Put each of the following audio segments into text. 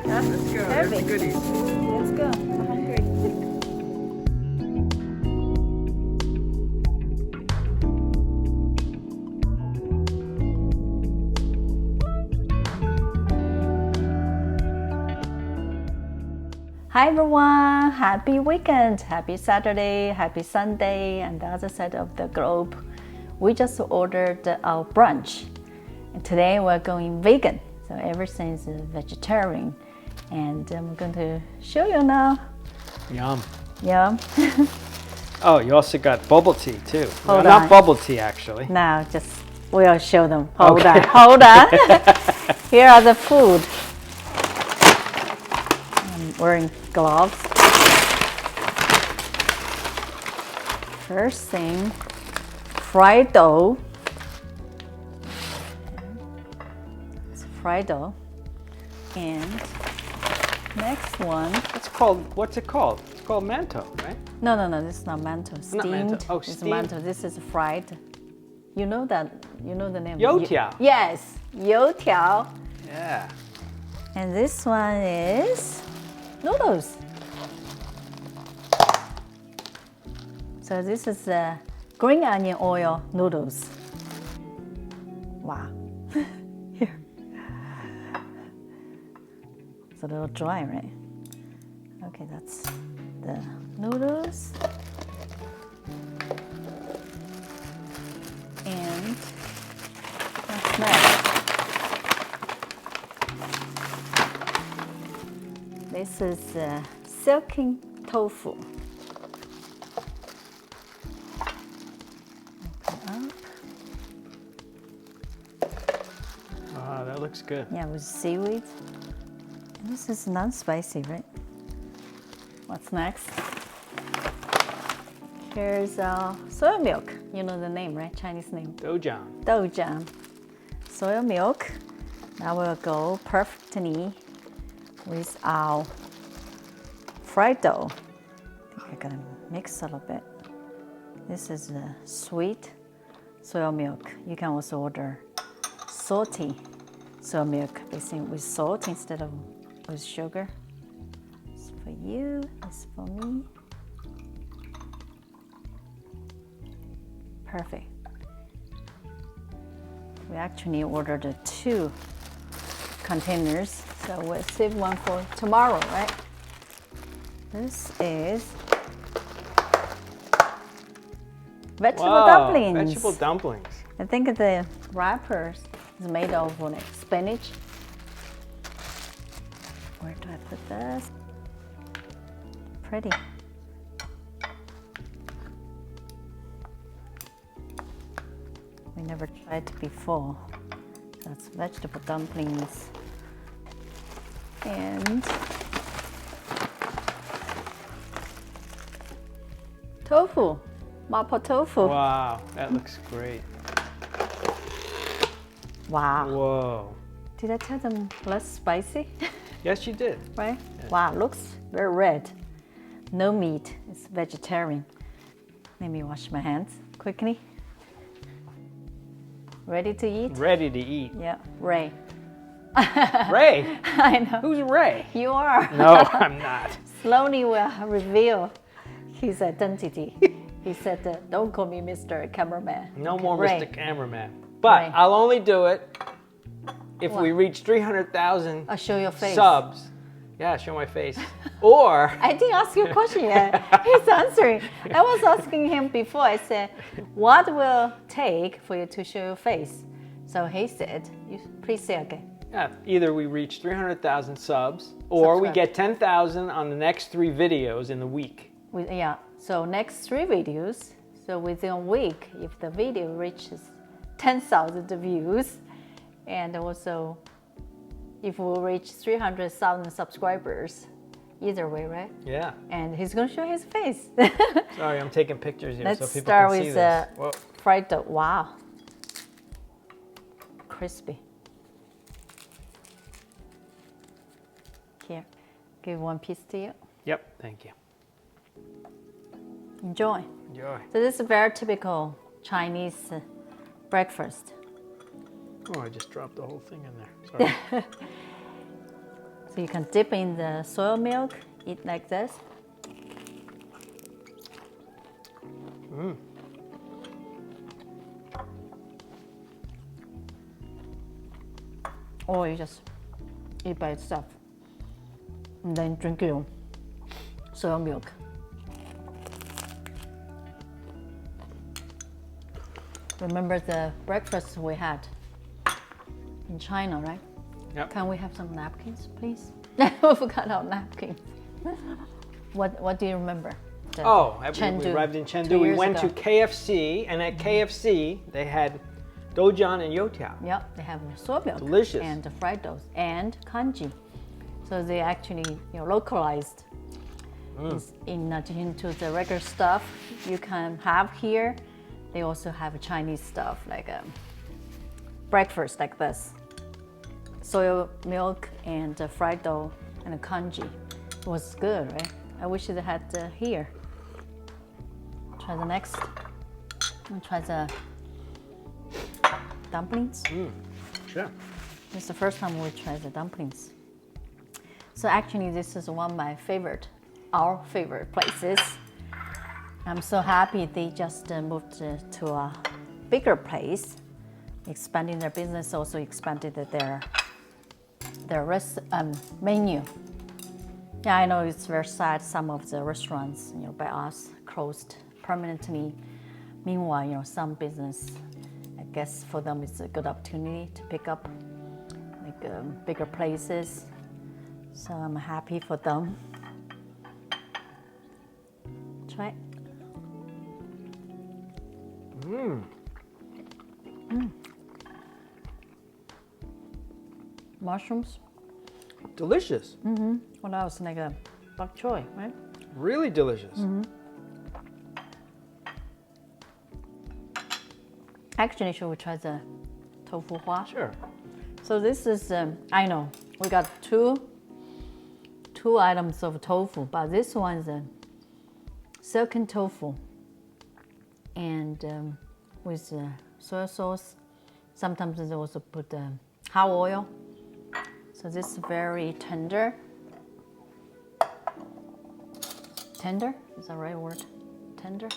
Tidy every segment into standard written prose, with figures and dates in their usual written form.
Huh? Let's go. Heavy. There's the goodies. Let's go. I'm hungry. Hi everyone, happy weekend, happy Saturday, happy Sunday, and the other side of the globe. We just ordered our brunch. And today we're going vegan, so everything is vegetarian. And I'm going to show you now. Yum. Yeah. Oh, you also got bubble tea too. Hold no, on. not bubble tea actually. Now just we'll show them. Hold Okay. on, hold on. Here are the food. I'm wearing gloves. First thing, fried dough. It's fried dough. And next one. What's it called? It's called mantou, right? No, this is not mantou. Steamed. Not mantou. Oh, It's steamed. mantou. This is fried. You know that? You know the name? Youtiao. Yes, youtiao. Yeah. And this one is noodles. So this is green onion oil noodles. Wow. Here. It's a little dry, right? Okay, that's the noodles. And what's next? This is silken tofu. Open up. Ah, that looks good. Yeah, with seaweed. And this is non-spicy, right? What's next? Here's soy milk. You know the name, right? Chinese name. Doujiang. Doujiang. Soy milk. That will go perfectly with our fried dough. I think I'm gonna mix a little bit. This is sweet soy milk. You can also order salty soy milk, basically with salt instead of with sugar. It's for you, it's for me. Perfect. We actually ordered 2 containers, so we'll save one for tomorrow, right? This is vegetable dumplings. Vegetable dumplings. I think the wrapper is made of like spinach. Where do I put this? Pretty. We never tried it before. That's vegetable dumplings. And tofu, mapo tofu. Wow, that looks great. Wow. Whoa. Did I tell them less spicy? Yes, you did. Right? Wow, looks very red. No meat, it's vegetarian. Let me wash my hands quickly. Ready to eat? Ready to eat. Yeah, Ray. Ray? I know. Who's Ray? You are. No, I'm not. Slowly will reveal his identity. He said, don't call me Mr. Cameraman. No Okay, more Ray. Mr. Cameraman. But Ray. I'll only do it if we What? reach 300,000 I'll show your face. subs. Yeah, show my face. Or I didn't ask you a question yet. He's answering. I was asking him before. I said, what will take for you to show your face? So he said, please say again. yeah, either we reach 300,000 subs or we Subscribe. get 10,000 on the next 3 videos in the week. Yeah, so next 3 videos. So within a week, if the video reaches 10,000 views, and also if we reach 300,000 subscribers, either way, right? Yeah. And he's gonna show his face. Sorry, I'm taking pictures here Let's so people start can see with this. Whoa. fried dough. Wow, crispy. Here, give one piece to you. Yep, thank you. Enjoy. Enjoy. So this is a very typical Chinese breakfast. Oh, I just dropped the whole thing in there. Sorry. So you can dip in the soy milk, eat like this. Or you just eat by itself and then drink your soy milk. Remember the breakfast we had in China, right? Yep. Can we have some napkins, please? We forgot our napkins. What do you remember? The Oh, we Chengdu, arrived in 2 Chengdu. We years went ago. to KFC, and at KFC they had doujian and youtiao. Yep, they have soy milk Delicious. and the fried doughs and kanji. So they actually localized in addition to the regular stuff you can have here. They also have Chinese stuff like breakfast like this. Soy milk and fried dough and kanji. It was good, right? I wish they had here. Try the next. And try the dumplings. Sure. This is the first time we tried the dumplings. So actually, this is one of my our favorite places. I'm so happy they just moved to a bigger place, expanding their business, also expanded their menu. Yeah, I know it's very sad. Some of the restaurants, by us, closed permanently. Meanwhile, some business, I guess for them it's a good opportunity to pick up bigger places. So I'm happy for them. Try it. Mushrooms. Delicious. What else? Like a bok choy, right? Really delicious. Actually, should we try the tofu hua? Sure. So this is, I know, we got two items of tofu, but this one is a silken tofu and with soy sauce. Sometimes they also put hot oil. So this is very tender. Tender? Is that the right word? Tender?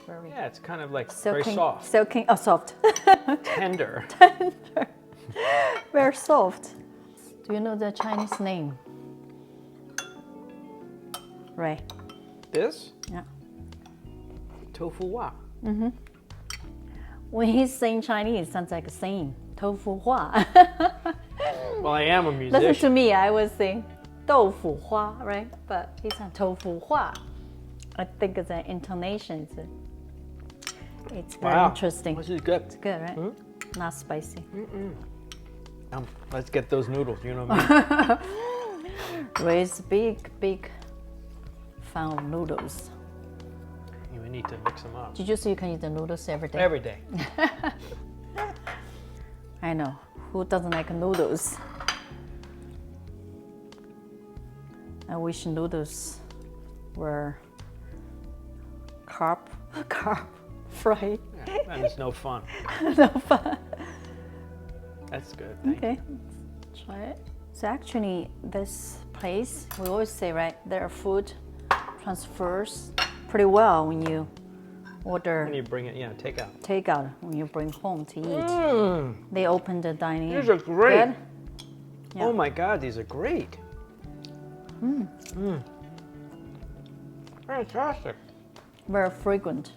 Very Yeah, it's kind of like silken, very soft. Silken, soft. Tender. Very soft. Do you know the Chinese name? Right. This? Yeah. Tofu wa. When he's saying Chinese, it sounds like saying tofu hua. Well, I am a Listen musician. to me, I was saying doufu hua, right? But he's saying tofu hua. I think the intonation it's very Wow. interesting. This is good. It's good, right? Not spicy. Let's get those noodles. You know me. Ray's big fan of noodles. We need to mix them up Did you say you can eat the noodles every day? every day. I know. Who doesn't like noodles? I wish noodles were carb free. Yeah, and it's no fun. No fun. That's good. Thank Okay, let's try it. So actually, this place, we always say, right, their food transfers pretty well when you order When you bring it, take out. takeout, when you bring home to eat. They open the dining. These are great. Good? Yeah. Oh my God, these are great. Fantastic. Very fragrant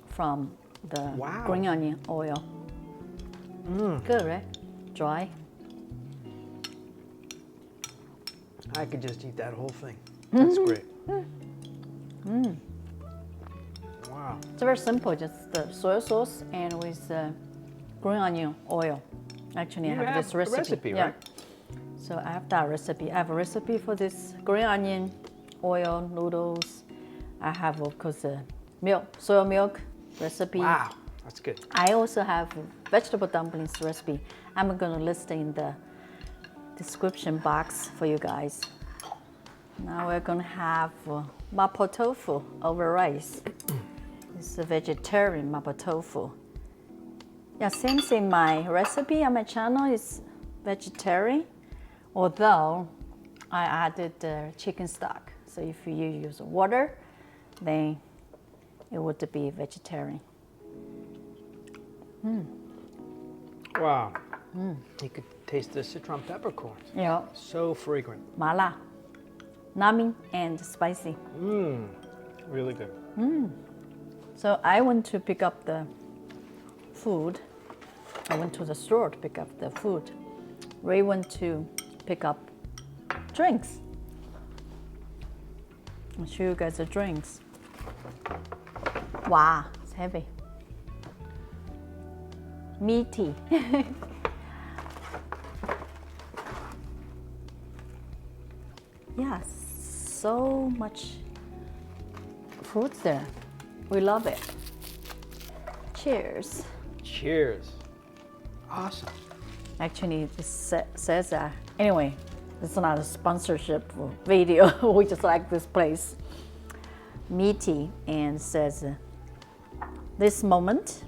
from the Wow. green onion oil. Good, right? Dry. I could just eat that whole thing. That's great. Wow. It's very simple, just the soy sauce and with green onion oil. Actually, I You have have this the recipe, right? So I have that recipe. I have a recipe for this green onion oil noodles. I have, of course, soy milk recipe. Wow. That's good. I also have vegetable dumplings recipe. I'm going to list in the description box for you guys. Now we're going to have mapo tofu over rice. It's a vegetarian mapo tofu. Yeah, same my recipe on my channel is vegetarian, although I added chicken stock. So if you use water, then it would be vegetarian. Wow. You could taste the citron peppercorns. Yeah, So fragrant. mala, numbing and spicy. Really good. So I went to pick up the food. I went to the store to pick up the food. Ray went to pick up drinks. I'll show you guys the drinks. Wow, it's heavy. Meaty. Yeah, so much fruits there. We love it. Cheers. Cheers. Awesome. Actually, it says that. Anyway, it's not a sponsorship video. We just like this place. Meaty and says, this moment,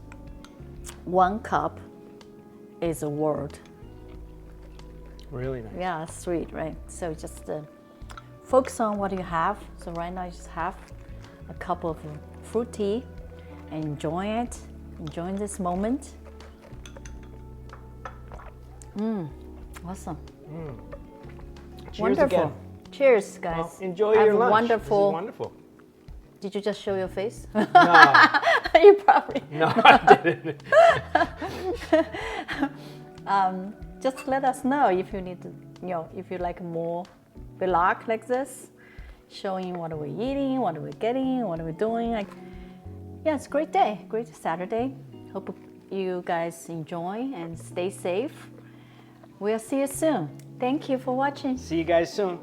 1 cup is a word. Really nice. Yeah, sweet, right? So just focus on what you have. So right now you just have a cup of fruit tea and enjoy it. Enjoying this moment. Awesome. Cheers Wonderful. again. Cheers, guys. Well, enjoy Have your a lunch. Wonderful. This is wonderful. Did you just show your face? No, You probably. no, I didn't. Just let us know if you need to, if you like more vlog like this, showing what we're eating, what we're getting, what we're doing. Yeah, it's a great day, great Saturday. Hope you guys enjoy and stay safe. We'll see you soon. Thank you for watching. See you guys soon.